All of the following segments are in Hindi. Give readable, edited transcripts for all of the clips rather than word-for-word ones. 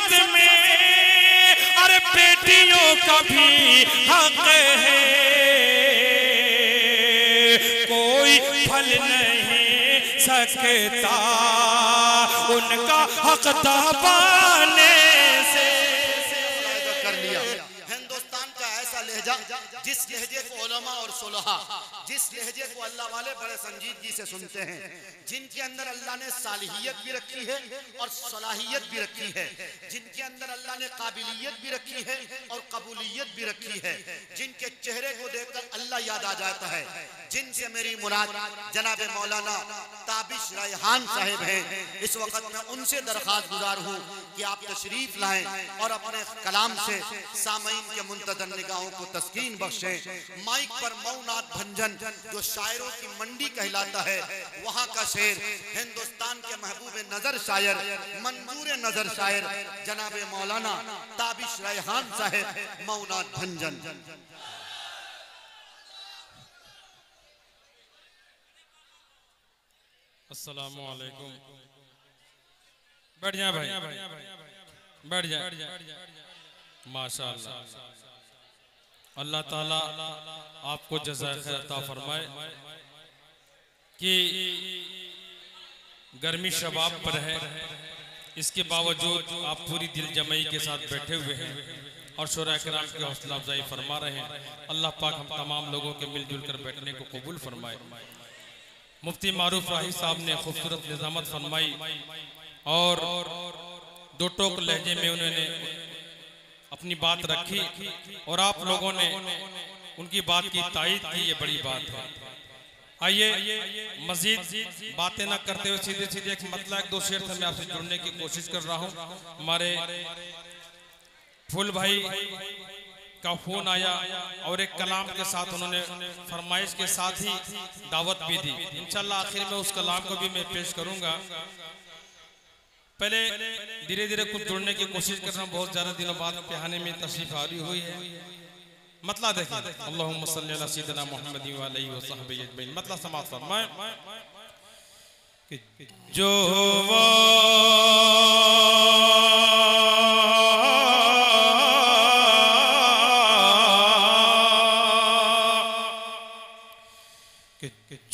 विरासत में अरे बेटियों का भी हक है, कोई फल नहीं सकता उनका हक दबाने से। कर लिया हिंदुस्तान का ऐसा लहजा जिस लहजे को उलमा और सुलहा, जिस लहजे को अल्लाह वाले बड़े संजीदगी से सुनते हैं, जिनके अंदर अल्लाह ने सालिहियत भी रखी है और सलाहियत भी रखी है, जिनके अंदर अल्लाह ने काबिलियत भी रखी है और कबूलियत भी रखी है, जिनके चेहरे को देखकर अल्लाह याद आ जाता है, जिनसे मेरी मुराद जनाब मौलाना ताबिश रायहान साहिब हैं। इस वक्त मैं उनसे दरख्वास्त गुजार हूँ कि आप तशरीफ लाएं और अपने कलाम से सामईन के मुंतज़र निगाहों को तस्कीन बख्शें। माइक पर मौनाथ भंजन जो शायरों की मंडी कहलाता है, वहाँ का शेर हिंदुस्तान के महबूब नजर शायर, मंजूर नजर शायर जनाब मौलाना ताबिश रायहान साहिब, मौनाथ भंजन। अस्सलामु अलैकुम। बैठ जाए भाई, बैठ जाए। माशाअल्लाह, अल्लाह ताला आपको जज़ाए खैर अता फरमाए कि गर्मी शबाब पर है, इसके बावजूद आप पूरी दिल जमई के साथ बैठे हुए हैं और शोरा किराम की हौसला अफजाई फरमा रहे हैं। अल्लाह पाक हम तमाम लोगों के मिलजुल कर बैठने को कबूल फरमाए। मुफ्ती मारूफ राही साहब ने खूबसूरत निज़ामत फरमाई और दो टोक लहजे में उन्होंने अपनी बात रखी और आप लोगों ने उनकी बात की तायीद की, ये बड़ी बात है। आइए मजीद बातें ना करते हुए सीधे सीधे एक मतलब एक दो शेर से मैं आपसे जुड़ने की कोशिश कर रहा हूँ। हमारे फूल भाई का फोन आया और एक कलाम के साथ उन्होंने फरमाइश के साथ ही दावत भी दी। इंशाल्लाह आखिर में उस कलाम को भी मैं पेश करूंगा। पहले धीरे धीरे कुछ जुड़ने की कोशिश कर रहा हूँ। बहुत ज्यादा दिनों बाद पिहाने में तशरीफ आरी हुई है। मतलब देखिए, अल्लाहुम्मा सल्ली अला सय्यिदिना मुहम्मद व अलैहि व सहबिही अजमईन। मतलब समाअत फरमाए कि जो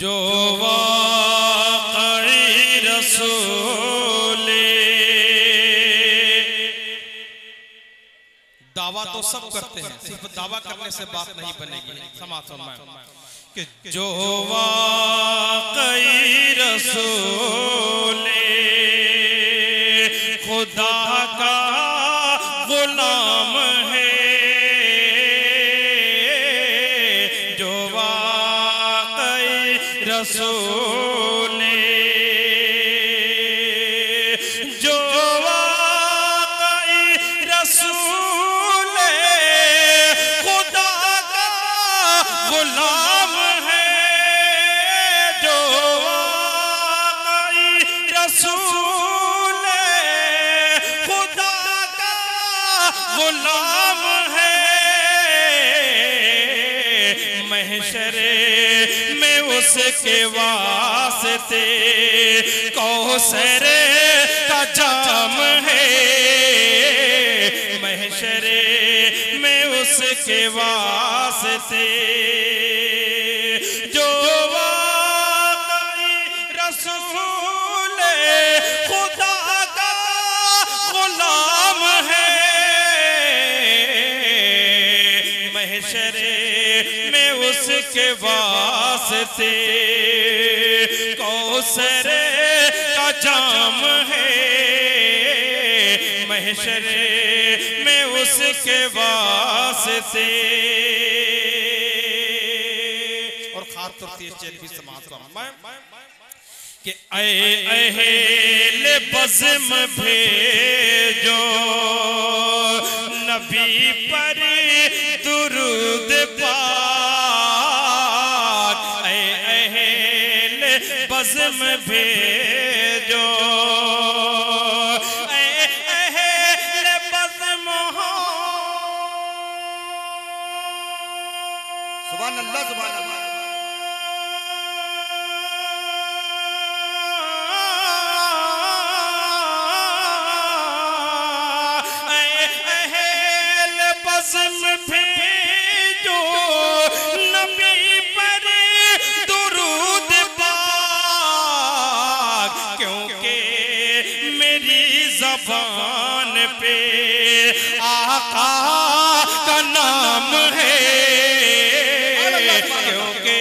जो वाक़ई रसूल, दावा तो सब करते हैं, सिर्फ दावा करने से बात नहीं बनेगी। समाअत फरमाए कि जो वाक़ई रसूल खुदा का गुलाम है, जो वाक़ई रसूल, जो वाक़ई रसूल खुदा का गुलाम है, जो वाक़ई रसूल खुदा का गुलाम है, महशरे में उसके वास्ते कौसर का जाम है, महशरे में उसके वास्ते जो वाक़ई रसूल खुदा का गुलाम है, महशरे में उसके वास्ते कौसर का जाम है, महशरे में उसके वास्ते। और खास तौर से चेल भी समाज कि अहले बज़्म भेजो नबी पर दुरूद पाक, अहले बज़्म भेजो, अहले बज़्म हो। सुभान अल्लाह, सुभान अल्लाह। ज़बान पे आका का नाम है, क्योंकि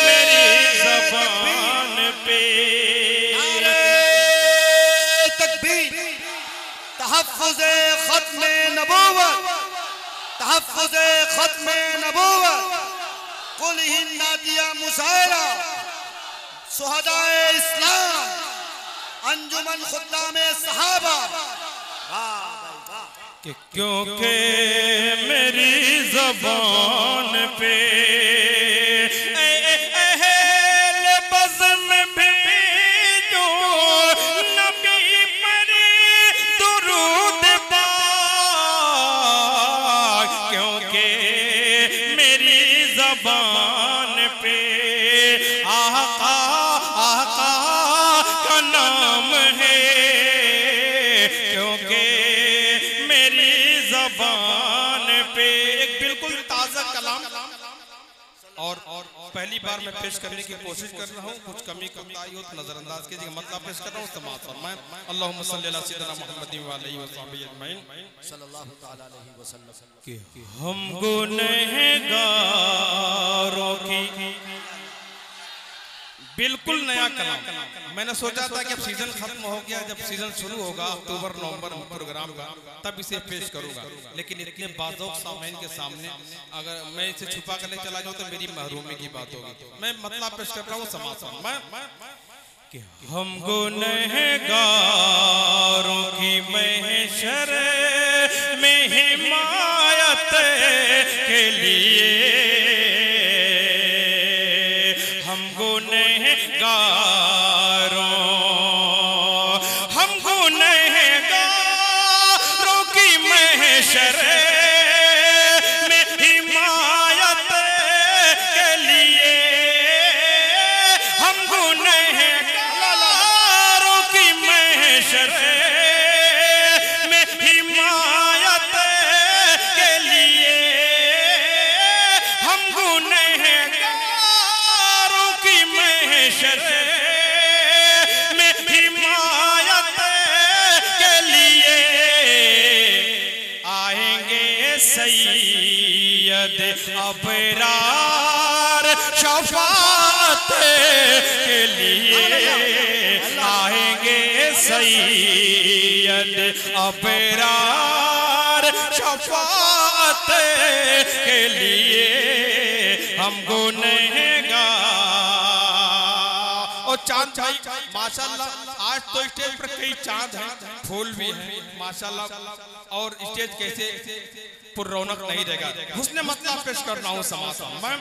मेरी ज़बान पे तकबीर तहफ़्फ़ुज़े ख़त्मे नबूवत, तहफ़्फ़ुज़े ख़त्मे नबूवत, कुल हिन्ना दिया मुशायरा, शुहदाए इस्लाम, अंजुमन खुद्दामे सहाबा। कि क्योंकि मेरी ज़बान पे अहले बज़्म भेजो नबी पर दुरूद पाक, क्योंकि मेरी ज़बान पे आका आका का नाम है, क्योंकि मेरी ज़बान पे एक बिल्कुल ताज़ा कलाम और पहली बार मैं पेश करने की कोशिश कर रहा हूँ, कुछ कमी कोताही हो तो नजरअंदाज कीजिए, मतलब पेश कर रहा हूँ समाअत फरमाएं। अल्लाहुम्मा सल्ली अला सय्यिदिना मुहम्मद व आलिहि व सहबिहि अजमईन। सल्लल्लाहु तआला अलैहि वसल्लम कि हम गुनहगारों की बिल्कुल नया कलाम। मैंने सोचा था कि अब सीजन खत्म हो गया, जब सीजन शुरू होगा अक्टूबर नवंबर प्रोग्राम का, तब इसे पेश करूंगा, लेकिन इतने बाज़ौक़ सामईन के सामने अगर मैं इसे छुपा कर ले चला जाऊं तो मेरी महरूमी की बात होगी। मैं मतलब पेश कर रहा हूँ समाअत मैं कि हम गुनहगारों की महशर में हिमायत के लिए, हम गुनहगारों की महशर में हिमायत के लिए, हम गुनहगारों की महशर में हिमायत के लिए, हम गुनहगारों की महशर में हिमायत के लिए आएंगे सैयद अबरार शफाअत के लिए, आएंगे सैयद अबरार शफाअत के लिए, हम गुनहगार। और चांद भाई माशाल्लाह आज तो स्टेज पर कई चांद हैं, फूल भी हैं माशाल्लाह, और स्टेज कैसे पुररौनक नहीं रहेगा। हुस्न मतलब पेश कर रहा हूँ समाअत में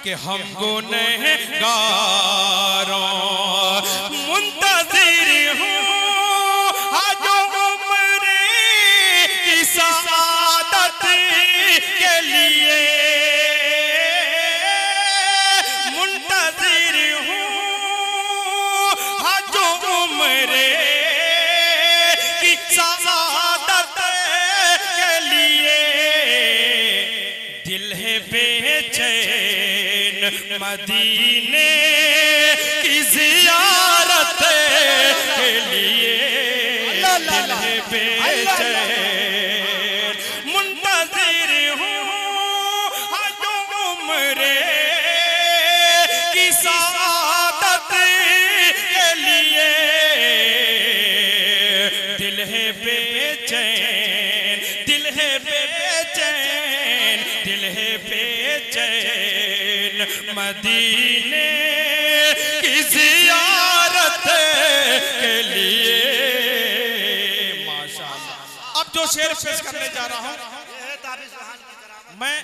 कि हम गुनहगारों मुंतज़िर हूँ आज उम्र की सआदत के लिए, मुंतज़िर हूँ आज उम्र की सआदत के लिए, दिल है बेचैन मदीने की ज़ियारत के लिए, दिल है बेचैन मुंतज़िर हूँ आज उम्र की सआदत के लिए, दिल है बेचैन, दिल है बेचैन, दिल है बेचैन मदीने की ज़ियारत के लिए। माशाअल्लाह। अब जो शेर पेश करने जा रहा हूँ, मैं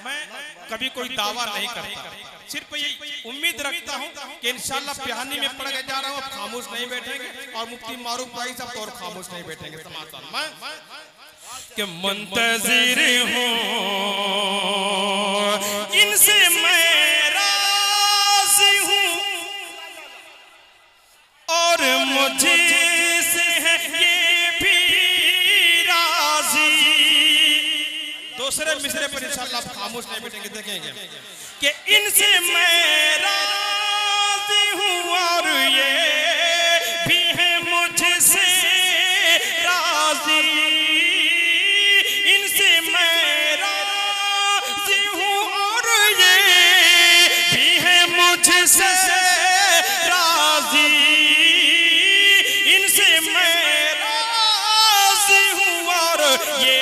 कभी कोई दावा नहीं करता, सिर्फ ये उम्मीद रखता हूँ कि इंशाअल्लाह पिहानी में पढ़ के जा रहा हूँ, अब खामोश नहीं बैठेंगे, और मुफ्ती मारूफ भाई साहब तो और खामोश नहीं बैठेंगे। समाचार मैं कि मुंतज़िर हूँ इनसे मैं राज़ी हूँ, और मुझे से है ये भी राज़ी। दूसरे मिसरे पर इंशाअल्लाह खामोश नहीं बैठेंगे, देखेंगे कि इनसे मैं राज़ी हूँ और ये भी है मुझसे राज़ी। ये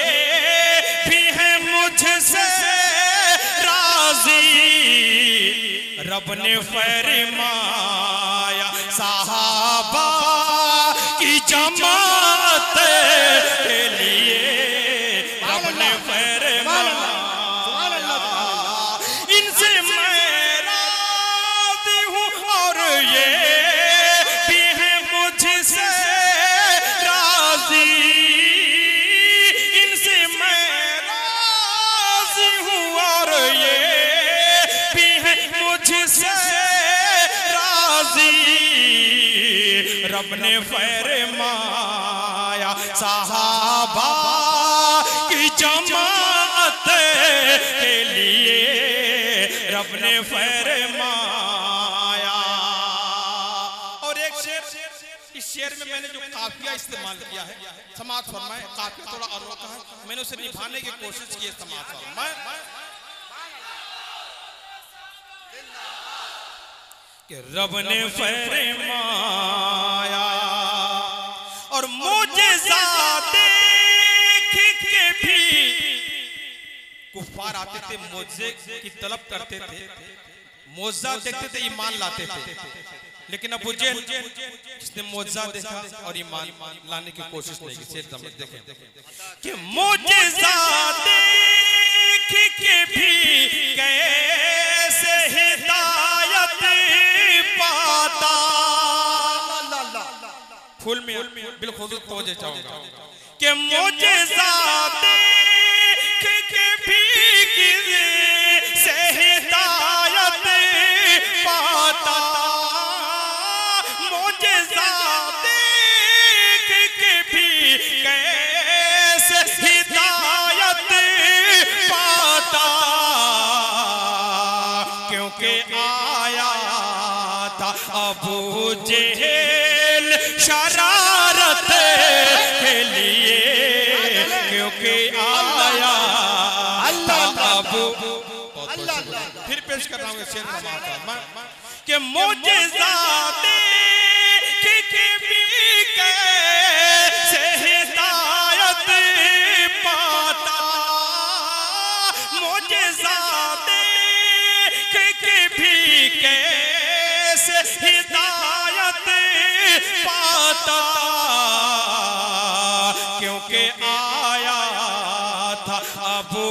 भी है मुझसे राजी। रब ने फरमाया सहाबा की जमात के लिए, रब ने फरमाया इनसे मैं राज़ी हूँ और ये भी है मुझसे राज़ी। इनसे मैं राज़ी हूँ और ये भी है मुझसे राज़ी। रब ने फरमाया सहाबा की जमात के लिए, रब ने फरमाया। और एक शेर, इस शेर में मैंने जो काफिया इस्तेमाल किया है, समाअत फरमाए। काफिया थोड़ा अनोखा है, मैंने उसे निभाने की कोशिश की है। समाअत फरमाए कि रब ने फरमाया और मुझे देख के भी कुफार आते थे, मुझे की तलब करते थे, मोजा देखते थे, ईमान लाते थे। लेकिन अबू जहल जिसने मोजा देखा और ईमान लाने की कोशिश नहीं की। शेर समझ देखें कि मुझे देख के भी कैसे हिदायत पाता। फुल में बिलखुसूस तवज्जो चाहूंगा कि मुझे देख के भी कैसे हिदायत पाता। मुझे देख के भी कैसे हिदायत पाता, क्योंकि आया था अबू जहल शरारत के लिए, क्योंकि आया था अबू। फिर पेश कर रहा हूँ शेर का माता कि मुझे देख के भी कैसे हिदायत पाता। मुझे देख के भी कैसे हिदायत पाता, क्योंकि आया था अबू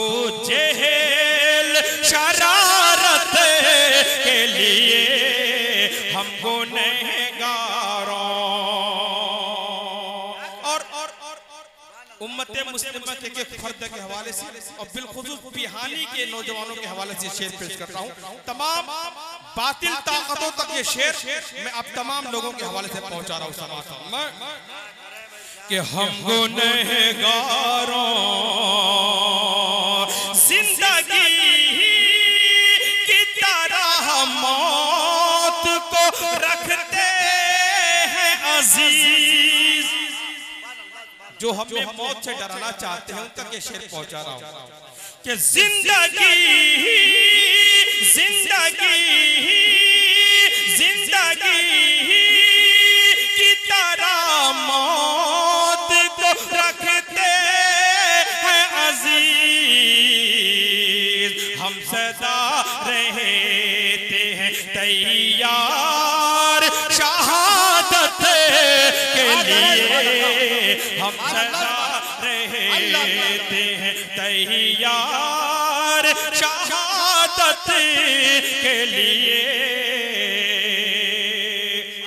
जहल शरारत के लिए हम गुनहगारों। और उम्मत मुस्लिमा के एक फर्द के हवाले से और बिलखुसूस बिहानी के नौजवानों के हवाले से शेर पेश करता हूँ। तमाम बातिल ताकतों तक ये शेर मैं अब तमाम लोगों के हवाले से पहुंचा रहा हूँ। समाज कि हम गुनहगारों जिंदगी की तरह मौत को रखते हैं अजीज। जो हमें मौत से डराना चाहते हैं उन तक ये शेर पहुंचा रहा हूं कि जिंदगी की तरह मौत को रखते हैं अजीज। हम सदा रहते हैं तैयार शहादत के लिए। हम सदा रहते हैं तैयार शहादत के लिए।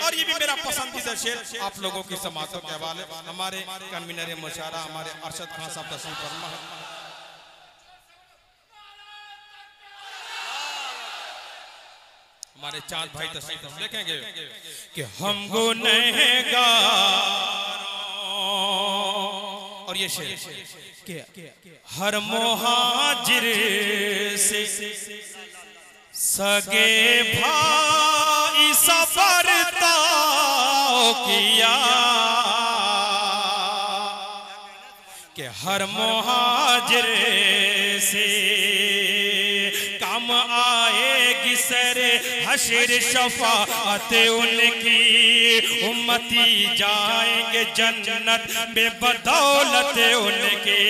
और ये भी मेरा पसंदीदा शेर आप लोगों की समातों के हवाले। हमारे कन्वीनर मुशारा हमारे अरशद खान साहब तशरीफ फरमा है। हमारे चांद भाई तशरीफ देखेंगे कि हम गुनहगार। और ये शेर हर मुहाजिर से सगे भाई सफरता किया कि हर मुहाजिर से काम आएगी सरे हशर शफाअत उनकी, उम्मती जाएंगे जन्नत बेबदौलत उनके।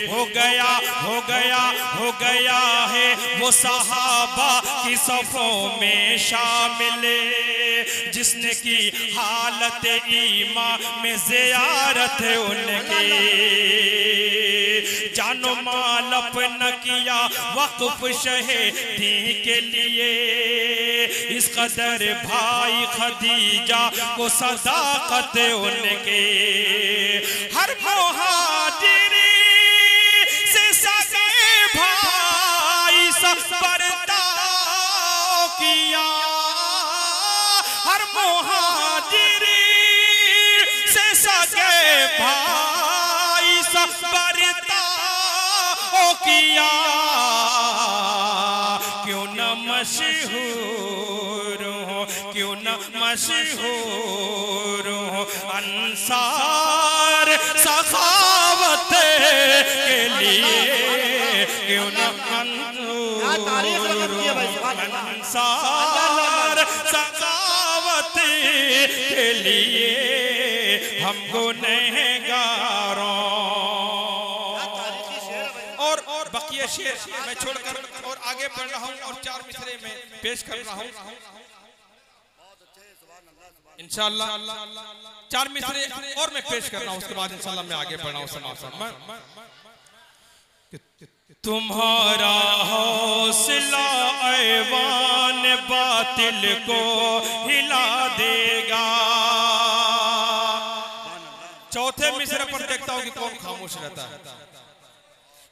हो गया हो गया हो गया है वो सहाबा की सफ़ों में शामिल, जिसने की हालत ईमान में ज़ियारत उनके। जानो माल अपना किया वक़्फ़ शहीदी के लिए, इस कदर भाई खदीजा को सदाकत उनके। हर मुहाजिर से सगे भाई सब बर्ताव किया, हर मुहाजिर से सगे भाई सब बर्ताव किया। क्यों न मशहूर हो, क्यों न मशहूर हो अंसार सखावत के लिए, क्यों न अंसार सखावत के लिए हम गुनहगारों। और बकिया शेर मैं छोड़कर और आगे बढ़ रहा हूँ और 4 मिसरे में पेश कर रहा हूँ इंशाअल्लाह। 4 मिसरे और मैं पेश कर रहा हूँ, उसके बाद इंशाअल्लाह मैं आगे बढ़ रहा हूँ समाप्त। तुम्हारा हौसला ऐवान बातिल को हिला देगा। चौथे मिसरे पर देखता हूँ कि कौन खामोश रहता है।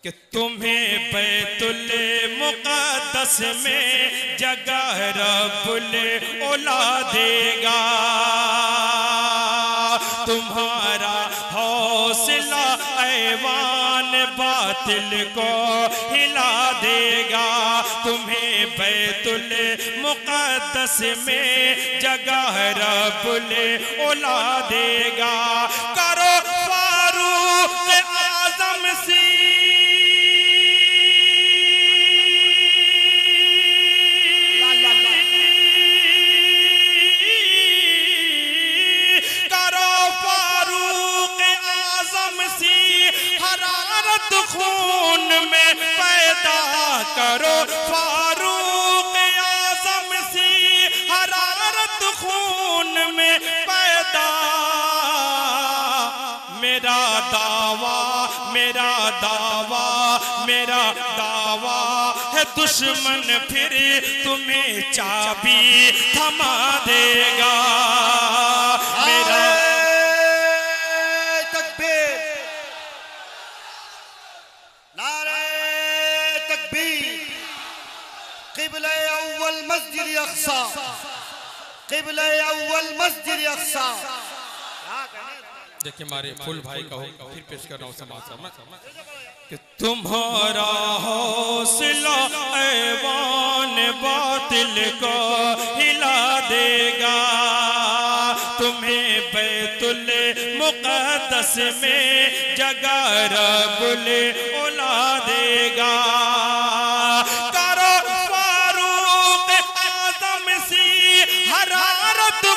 कि तुम्हें बैतुल मुक़द्दस में जगह रब्बुल औला देगा। तुम्हारा हौसला ऐवान बातिल को हिला देगा। तुम्हें बैतुल मुक़द्दस में जगह रब्बुल औला देगा। करो फारूक आज़म सी खून में पैदा करो, फारूक आज़म सी हरारत खून में पैदा। मेरा दावा मेरा दावा मेरा दावा है दुश्मन फिर तुम्हें चाबी थमा देगा। मेरा क़िबला अव्वल मस्जिद अक़सा, क़िबला अव्वल मस्जिद अक़सा। देखिए हमारे फुल भाई का हो फिर पेश कर रहा हूँ समाज कि तुम्हारा हौसला ऐवान बातिल को हिला देगा। तुम्हें बैतुल मुक़द्दस में जगह रब्बुल औला देगा।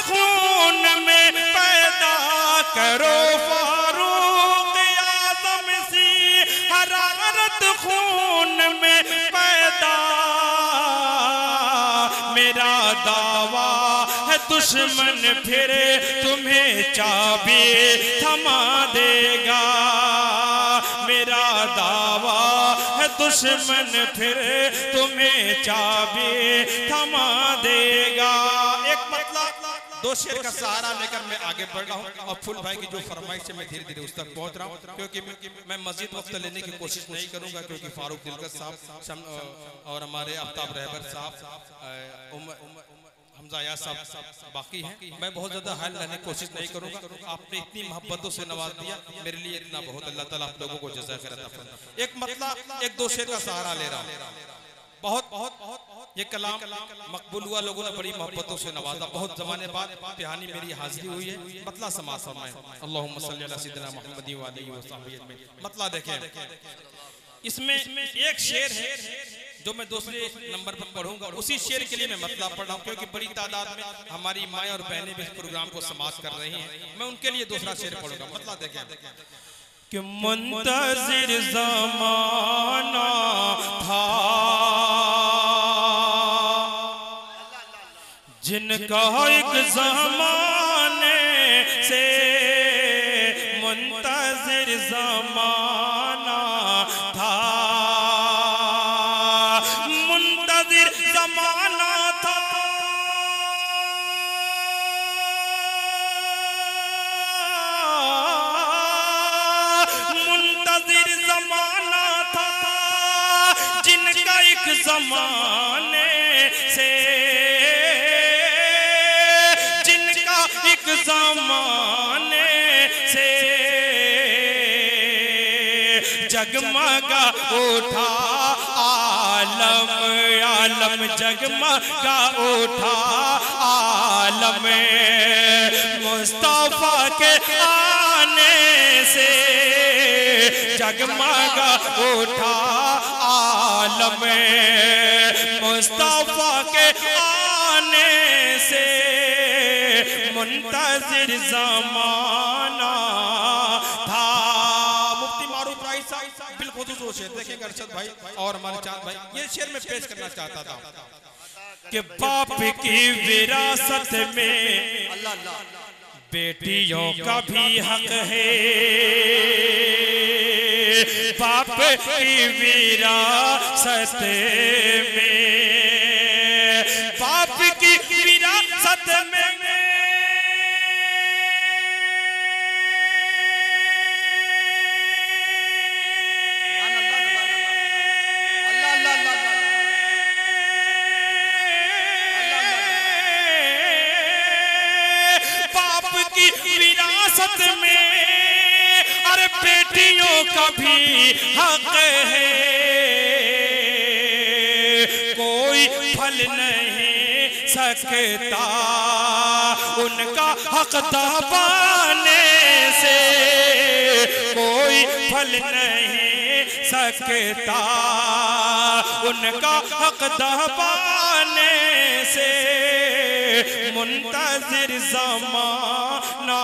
खून में पैदा करो फारूक आज़म सी हरारत खून में पैदा। मेरा दावा है दुश्मन फिर तुम्हें चाबी थमा देगा। मेरा दावा है दुश्मन फिर तुम्हें चाबी थमा देगा। एक मतलब 2 शेर का सहारा लेकर मैं आगे बढ़ रहा हूँ और फुल भाई की जो फरमाइश है मैं धीरे धीरे उस तक पहुँच रहा हूँ, क्योंकि मैं मस्जिद वक्त लेने की कोशिश नहीं करूँगा, क्योंकि फारूक दिलकश साहब और हमारे आफ्ताब रहबर साहब हमजा याद साहब बाकी हैं। मैं बहुत ज़्यादा हाल रहने की कोशिश नहीं करूँगा। आपने इतनी मोहब्बतों से नवाज दिया, मेरे लिए इतना बहुत। अल्लाह ताला आप लोगों को जज़ा खैर अता फरमाए। एक मतलब 1-2 शेर का सहारा ले रहा हूँ। बहुत ये कलाम मकबूल हुआ, लोगों ने बड़ी मोहब्बतों से नवाजा। बहुत ज़माने बाद पिहानी मेरी हाजिरी हुई है। मतला समासा में अल्लाहुम्मा सल्ली अला सय्यिदिना मुहम्मद व आलिहि व सहबिहि अजमईन। मतला देखें, इसमें एक शेर है जो मैं दूसरे नंबर पर पढ़ूंगा उसी शेर के लिए मैं मतलब पढ़ रहा हूँ, क्योंकि बड़ी तादाद में हमारी माएँ और बहनें भी इस प्रोग्राम को समाप्त कर रही हैं। मैं उनके लिए दूसरा शेर पढ़ूंगा। मतलब देखें कि मुंतज़िर ज़माना था जिनका एक ज़माने से मुंतज़िर ज़माना था, मुंतज़िर ज़माना था, मुंतज़िर ज़माना था जिनका एक ज़माने से, जिनका एक ज़माने से जगमगा उठा आलम, आलम जगमगा उठा आलम, मुस्तफा के आने से जगमगा उठा आलम, मुस्तफा के आने से मुंतज़िर ज़माना था। मुफ्ती मारूफ राय साहब बिलखुसूस शेर देखेंगे अरशद भाई और हमारे चांद भाई, ये शेर में पेश करना चाहता था कि बाप की विरासत में बेटियों का भी हक है, बाप की विरासत में, बाप की विरासत में विरासत में अरे बेटियों का भी हक है, कोई फल नहीं सकता उनका हक दबाने से, कोई फल नहीं सकता उनका हक दबाने से मुंतज़िर ज़माना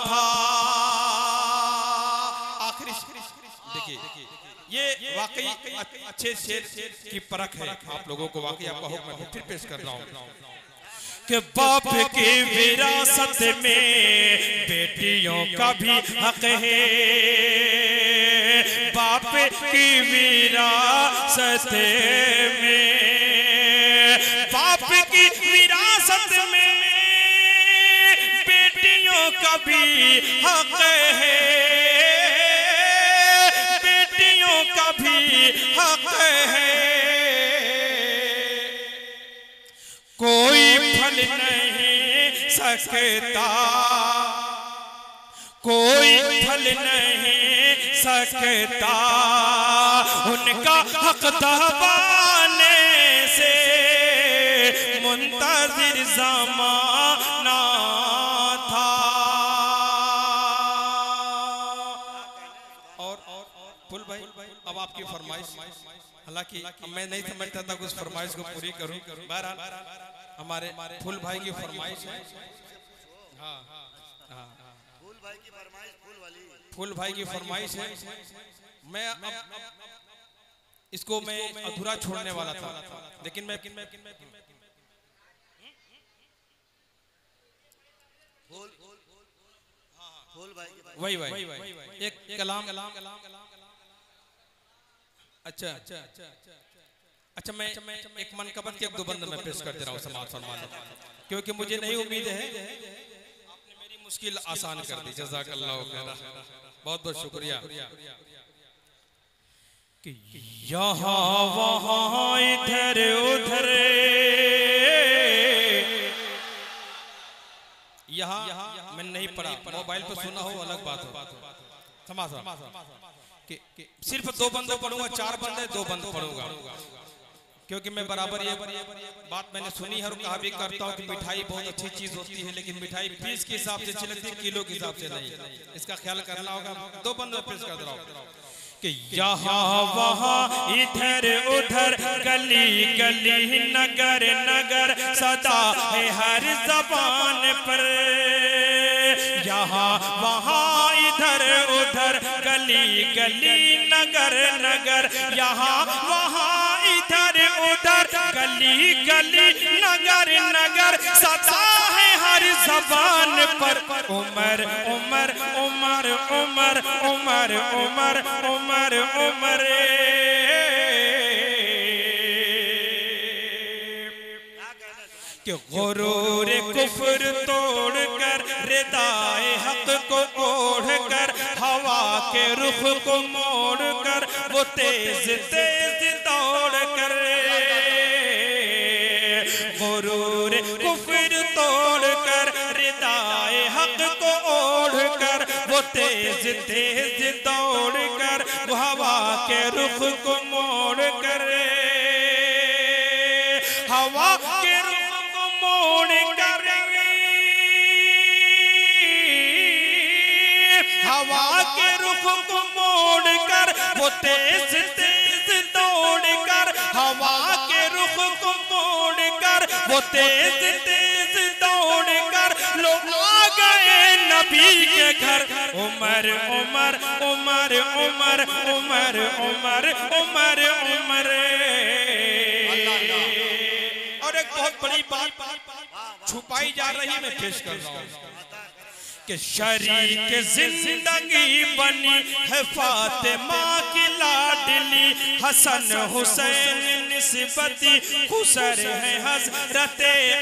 था। आखिरी देखिए ये वाकई अच्छे शेर की परख है आप लोगों को, वाकई आपका हुक्म है, फिर पेश कर रहा हूँ कि बाप की विरासत में बेटियों का भी हक है, बाप की विरासत में, बाप की विरासत में बेटियों का भी हक है, बेटियों का भी हक है, कोई फल नहीं सकता, कोई फल नहीं सकता उनका हक दबाने से मुंतज़िर ज़माना था। और फुल भाई अब आपकी फरमाइश, हालांकि मैं नहीं समझता था कुछ फरमाइश को पूरी करूं, बहरहाल हमारे फुल भाई की फरमाइश है। हाँ हाँ फुल भाई की फरमाइश है। मैं अब इसको मैं अधूरा छोड़ने वाला था, लेकिन मैं वही एक कलाम, अच्छा अच्छा मैं एक मनकबत के एक दो बंद में पेश कर दे रहा हूँ समाज फरमान, क्योंकि मुझे नहीं उम्मीद है, आपने मेरी मुश्किल आसान कर दी, जज़ाकल्लाह खैरा, बहुत बहुत शुक्रिया। कि यहाँ वहाँ इधर उधर, यहाँ मैं नहीं पढ़ा, मोबाइल पर सुना हो अलग बात हो, समाज कि सिर्फ दो बंदों पढ़ूंगा, चार बंदे दो बंद पढ़ूंगा, क्योंकि मैं बराबर ये बात मैंने सुनी है और कहा भी करता हूँ कि मिठाई बहुत अच्छी चीज होती है, लेकिन मिठाई पीस के हिसाब से चलती है, किलो के हिसाब से नहीं, इसका ख्याल करना होगा। दो बंदों पेश कर रहा हूँ कि यहाँ वहाँ इधर उधर गली गली नगर नगर सदा है हर ज़बान पर। यहाँ वहाँ इधर उधर गली गली नगर नगर, यहाँ वहाँ इधर उधर गली गली नगर नगर सदा है हर ज़बान पर। उमर उमर उमर उमर उमर उमर उमर उमर कि गुरूर कुफ्र तोड़कर रिदाए हक को ओढ़कर हवा के रुख को मोड़कर वो तेज तेज दौड़ कर। गुरूर कुफ्र तोड़कर रिदाए हक को ओढ़कर वो तेज तेज दौड़ कर वो हवा के रुख को मोड़ कर। हवा के रुख को मोड़ कर, हवा के रुख को मोड़ कर वो तेज तेज दौड़ कर। हवा के रुख को मोड़ कर वो तेज तेज दौड़ कर लोग आ गए नबी के घर। उमर उमर उमर उमर उमर उमर उमर उमर। और एक बहुत बड़ी बात छुपाई जा रही मैं पेश कर रहा हूँ कि शरीक जिंदगी बनी है फातिमा की लाडली, हसन हुसैन निस्बती खुसर है हजरत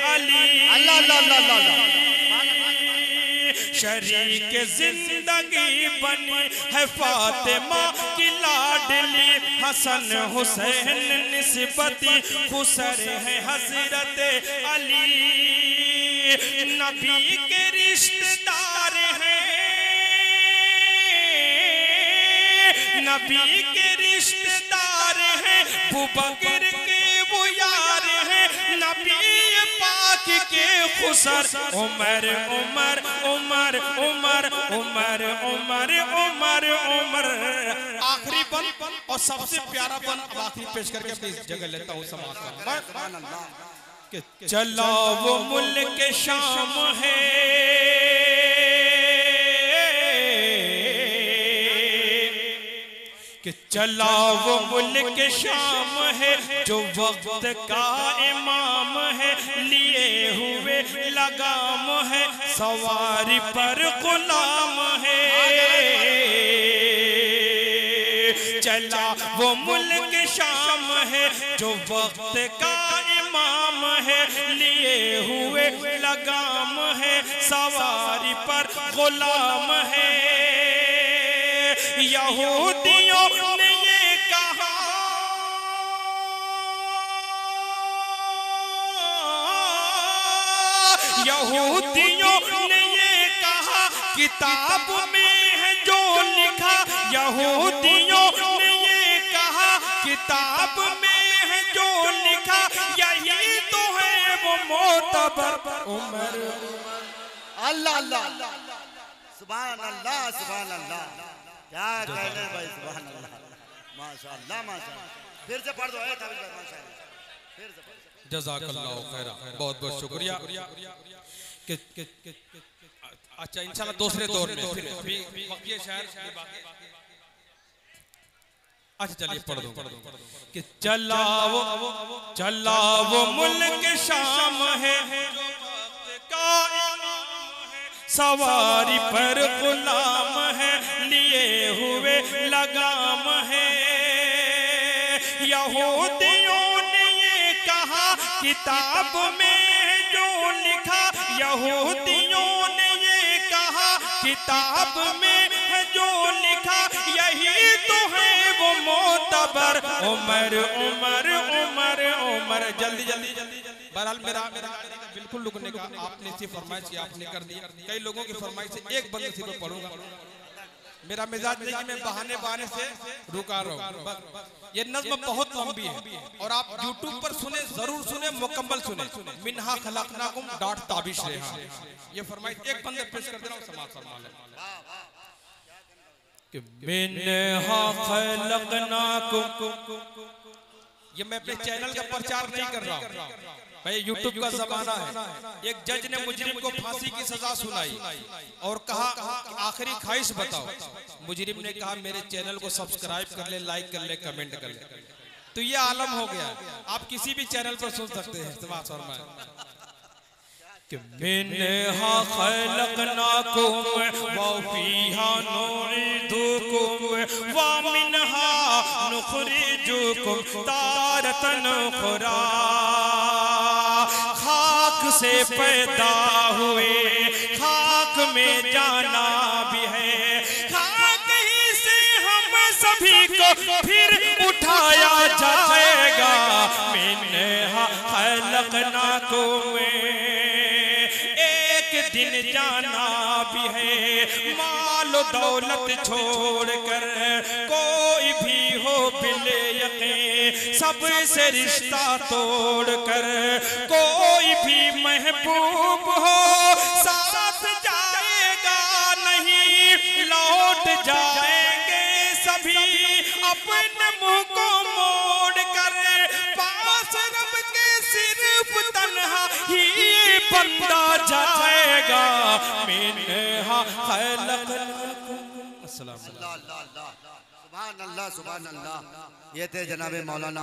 अली। शरीक जिंदगी बनी है फातिमा की लाडली, हसन हुसैन निस्बती खुसर है हजरत अली। नबी के रिश्तेदार हैं, नबी के रिश्तेदार हैं, अबू बकर के वो यार हैं, नबी पाक के खुसर। उमर उमर उमर उमर उमर उमर उमर उमर। आखिरी बन और सबसे प्यारा बन अब आखिरी पेश करके अपनी जगह लेता हूँ समाज कि चला वो मुल्क शाम है, कि चला वो मुल्क शाम है, जो वक्त का इमाम है, लिए हुए लगाम है, सवारी पर गुलाम है। चला वो मुल्क शाम है, जो वक्त का इमाम है, लिए हुए लगाम है, सवारी पर गुलाम है। यहूदियों ने ये कहा, यहूदियों ने ये कहा, किताब में है जो लिखा। यहूदियों ने ये कहा, किताब में है जो लिखा, यही तो है वो मोतबर। उमर अल्लाह अल्लाह सुभान अल्लाह सुभान अल्लाह। क्या कहने भाई, सुभान अल्लाह माशाअल्लाह माशाअल्लाह। फिर से पढ़ दो माशाअल्लाह, फिर से पढ़ दो। जज़ाकल्लाहु खैरा, बहुत बहुत शुक्रिया। अच्छा इंशाल्लाह दूसरे दौर में फिर अभी ये शायर अच्छा चलिए पढ़ दो कि चला वो मुल्क शाम है, सवारी पर गुलाम है, लिए हुए लगाम है। यहूदियों ने ये कहा, किताब में जो लिखा। यहूदियों ने ये कहा, किताब में जो लिखा, यही तो है वो मोतबर। उमर उमर उमर उमर। जल्दी जल्दी जल्दी। बहरहाल मेरा बिल्कुल रुकने का आपने सी फरमाइश आपने कर दिया। कई लोगों की फरमाइश से एक बंद सिर्फ पढ़ूंगा। मेरा मिजाज नहीं कि मैं बहाने बहाने से रुका रहा हूँ। ये नज़्म बहुत लंबी है और आप YouTube पर सुने, जरूर सुने, मुकम्मल सुने। मिन्हा खलकनाकुम डॉट ताबिश रेहा। ये फरमाइश एक बंदे पेश कर दे रहा हूँ, समाज फरमा ले। कि मिन्हा खलकनाकुम। ये मैं अपने चैनल का प्रचार नहीं कर रहा हूँ भाई, यूट्यूब का जमाना है। एक जज ने मुजरिम को फांसी की सजा सुनाई और कहा कि आखिरी ख्वाहिश बताओ। मुजरिम ने कहा मेरे चैनल को सब्सक्राइब कर ले, लाइक कर ले, कमेंट कर ले। तो ये आलम हो गया। आप किसी भी चैनल पर सुन सकते हैं। कि मिन्हा खलकनाकुम व फीहा नुईदुकुम व मिन्हा नुखरिजुकुम तारतन उखरा। खाक से पैदा हुए, खाक में जाना भी है, खाक ही से हम सभी को फिर उठाया जाएगा। मिन्हा खलकनाकुम, दिन जाना भी है। माल दौलत छोड़कर कोई भी हो बिले यकीन, सबसे रिश्ता तोड़कर कोई भी महबूब हो साथ जाएगा नहीं। लौट जाएंगे सभी अपने मुंह को मोड़ कर, पास रब के सिर्फ तन्हा ही बंदा जाएगा। मिन्हा खलकनाकुम। सुभान अल्लाह सुभान अल्लाह। ये थे जनाबे मौलाना